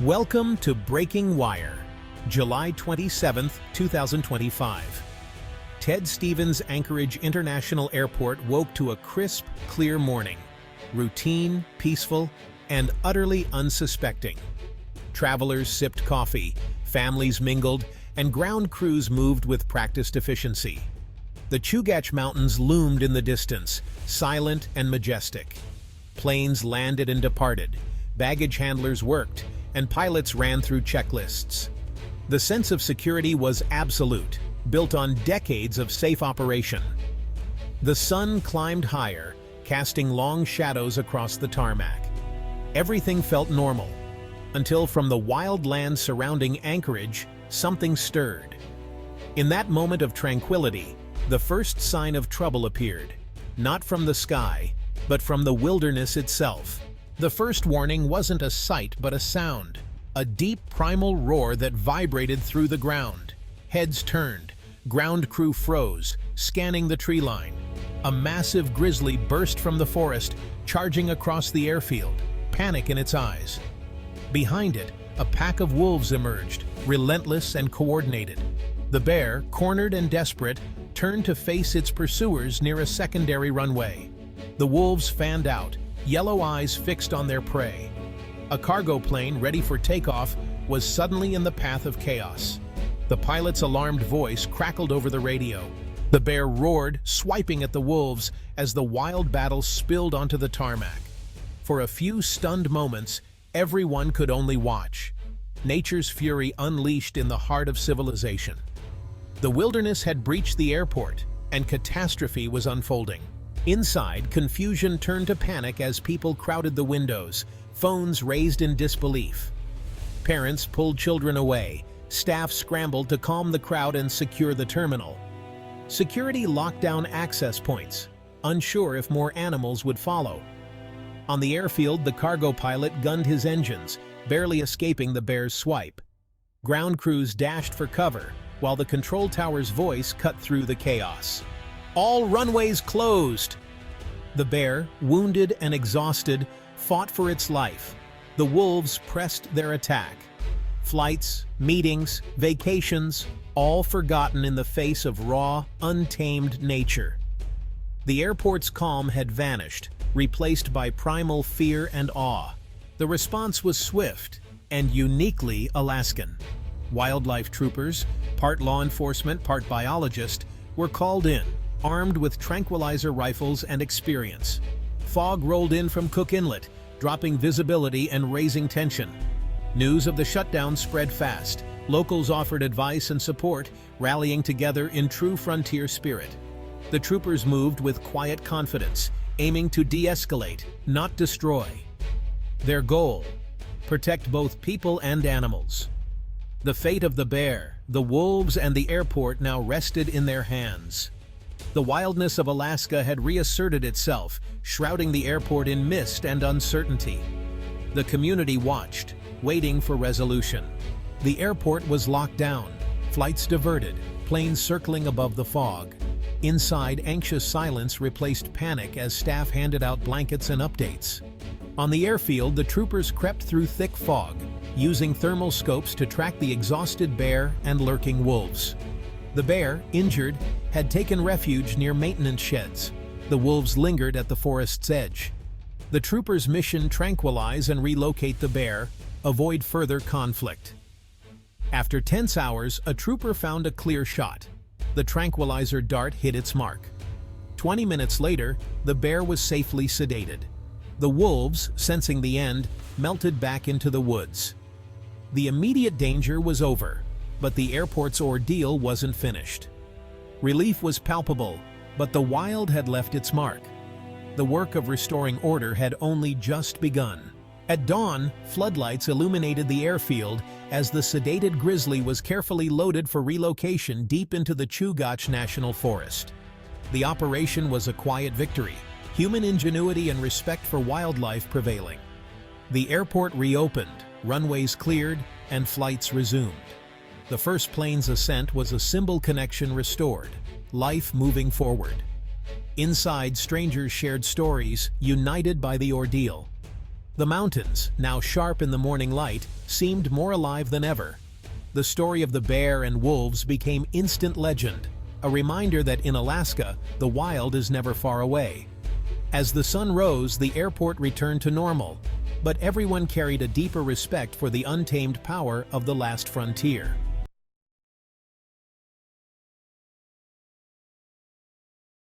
Welcome to Breaking Wire, July 27, 2025. Ted Stevens Anchorage International Airport woke to a crisp, clear morning. Routine, peaceful, and utterly unsuspecting. Travelers sipped coffee, families mingled, and ground crews moved with practiced efficiency. The Chugach Mountains loomed in the distance, silent and majestic. Planes landed and departed, baggage handlers worked, and pilots ran through checklists. The sense of security was absolute, built on decades of safe operation. The sun climbed higher, casting long shadows across the tarmac. Everything felt normal, until from the wild land surrounding Anchorage, something stirred. In that moment of tranquility, the first sign of trouble appeared, not from the sky, but from the wilderness itself. The first warning wasn't a sight but a sound, a deep primal roar that vibrated through the ground. Heads turned, ground crew froze, scanning the tree line. A massive grizzly burst from the forest, charging across the airfield, panic in its eyes. Behind it, a pack of wolves emerged, relentless and coordinated. The bear, cornered and desperate, turned to face its pursuers near a secondary runway. The wolves fanned out, yellow eyes fixed on their prey. A cargo plane ready for takeoff was suddenly in the path of chaos. The pilot's alarmed voice crackled over the radio. The bear roared, swiping at the wolves as the wild battle spilled onto the tarmac. For a few stunned moments, everyone could only watch. Nature's fury unleashed in the heart of civilization. The wilderness had breached the airport, and catastrophe was unfolding. Inside, confusion turned to panic as people crowded the windows, phones raised in disbelief. Parents pulled children away, staff scrambled to calm the crowd and secure the terminal. Security locked down access points, unsure if more animals would follow. On the airfield, the cargo pilot gunned his engines, barely escaping the bear's swipe. Ground crews dashed for cover, while the control tower's voice cut through the chaos. All runways closed! The bear, wounded and exhausted, fought for its life. The wolves pressed their attack. Flights, meetings, vacations, all forgotten in the face of raw, untamed nature. The airport's calm had vanished, replaced by primal fear and awe. The response was swift and uniquely Alaskan. Wildlife troopers, part law enforcement, part biologist, were called in, armed with tranquilizer rifles and experience. Fog rolled in from Cook Inlet, dropping visibility and raising tension. News of the shutdown spread fast. Locals offered advice and support, rallying together in true frontier spirit. The troopers moved with quiet confidence, aiming to de-escalate, not destroy. Their goal: protect both people and animals. The fate of the bear, the wolves, and the airport now rested in their hands. The wildness of Alaska had reasserted itself, shrouding the airport in mist and uncertainty. The community watched, waiting for resolution. The airport was locked down, flights diverted, planes circling above the fog. Inside, anxious silence replaced panic as staff handed out blankets and updates. On the airfield, the troopers crept through thick fog, using thermal scopes to track the exhausted bear and lurking wolves. The bear, injured, had taken refuge near maintenance sheds. The wolves lingered at the forest's edge. The troopers' mission: tranquilize and relocate the bear, avoid further conflict. After tense hours, a trooper found a clear shot. The tranquilizer dart hit its mark. 20 minutes later, the bear was safely sedated. The wolves, sensing the end, melted back into the woods. The immediate danger was over, but the airport's ordeal wasn't finished. Relief was palpable, but the wild had left its mark. The work of restoring order had only just begun. At dawn, floodlights illuminated the airfield as the sedated grizzly was carefully loaded for relocation deep into the Chugach National Forest. The operation was a quiet victory, human ingenuity and respect for wildlife prevailing. The airport reopened, runways cleared, and flights resumed. The first plane's ascent was a symbol connection restored, life moving forward. Inside, strangers shared stories, united by the ordeal. The mountains, now sharp in the morning light, seemed more alive than ever. The story of the bear and wolves became instant legend, a reminder that in Alaska, the wild is never far away. As the sun rose, the airport returned to normal, but everyone carried a deeper respect for the untamed power of the last frontier.